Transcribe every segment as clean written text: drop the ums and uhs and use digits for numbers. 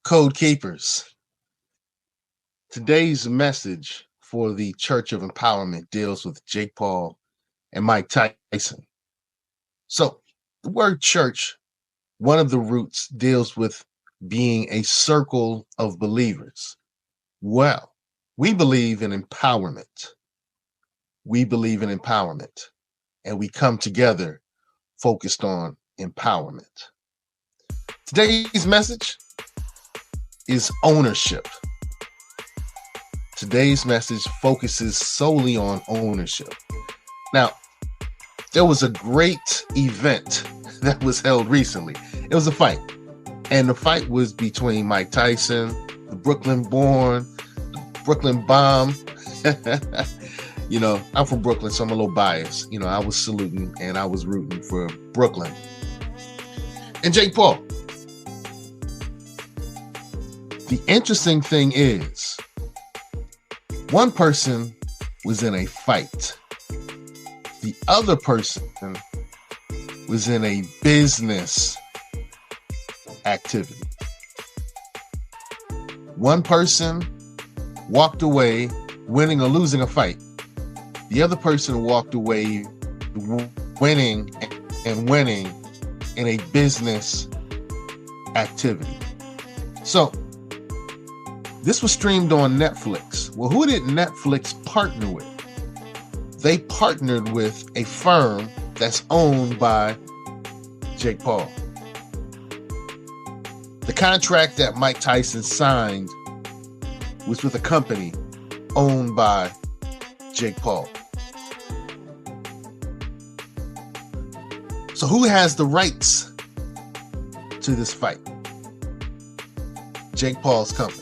Code Keepers. Today's message for the Church of Empowerment deals with Jake Paul and Mike Tyson. So the word church, one of the roots deals with being a circle of believers. Well, we believe in empowerment. We believe in empowerment, and we come together focused on empowerment. Today's message is ownership. Today's message focuses solely on ownership. Now, there was a great event that was held recently. It was a fight. And the fight was between Mike Tyson, the Brooklyn-born, Brooklyn bomb. You know, I'm from Brooklyn, so I'm a little biased. You know, I was saluting and I was rooting for Brooklyn. And Jake Paul. The interesting thing is, one person was in a fight. The other person was in a business activity. One person walked away winning or losing a fight. The other person walked away winning in a business activity. So, this was streamed on Netflix. Well, who did Netflix partner with? They partnered with a firm that's owned by Jake Paul. The contract that Mike Tyson signed was with a company owned by Jake Paul. So who has the rights to this fight? Jake Paul's company.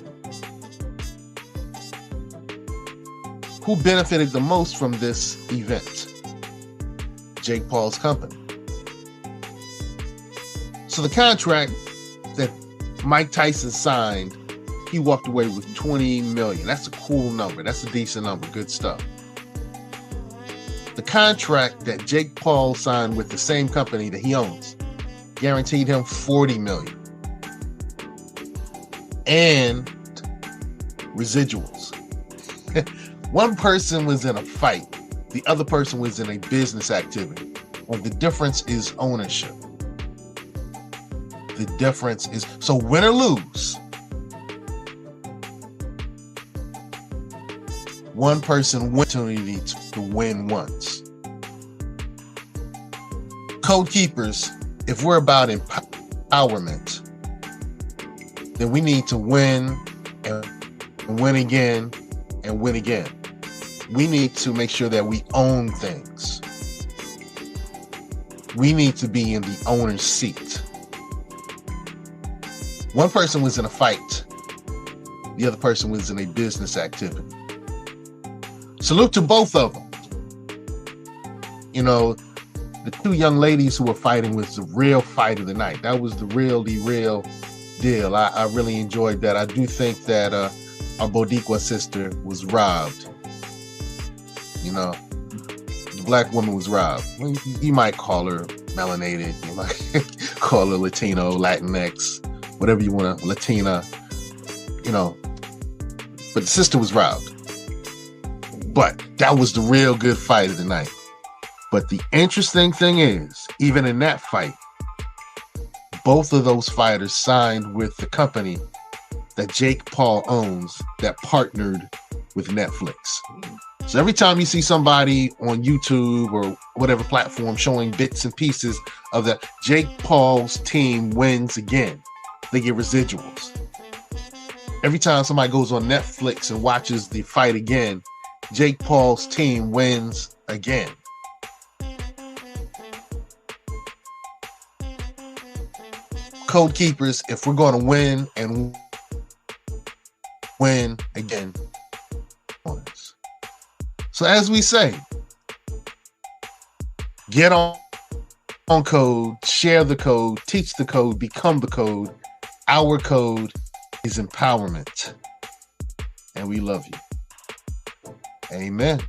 Who benefited the most from this event? Jake Paul's company. So the contract that Mike Tyson signed, he walked away with $20 million. That's a cool number. That's a decent number. Good stuff. The contract that Jake Paul signed with the same company that he owns guaranteed him $40 million. And residuals. One person was in a fight. The other person was in a business activity. And the difference is ownership. The difference is, so win or lose, one person wins opportunity to win once. Code Keepers, if we're about empowerment, then we need to win and win again and win again. We need to make sure that we own things. We need to be in the owner's seat. One person was in a fight. The other person was in a business activity. Salute to both of them. You know, the two young ladies who were fighting was the real fight of the night. That was the real deal. I really enjoyed that. I do think that our Boricua sister was robbed. You know, the black woman was robbed. Well, you might call her melanated. You might call her Latino, Latinx, whatever you want to, Latina, you know. But the sister was robbed. But that was the real good fight of the night. But the interesting thing is, even in that fight, both of those fighters signed with the company that Jake Paul owns that partnered with Netflix. So every time you see somebody on YouTube or whatever platform showing bits and pieces of that, Jake Paul's team wins again. They get residuals. Every time somebody goes on Netflix and watches the fight again, Jake Paul's team wins again. Code Keepers, if we're going to win and win again. So as we say, get on code, share the code, teach the code, become the code. Our code is empowerment. And we love you. Amen.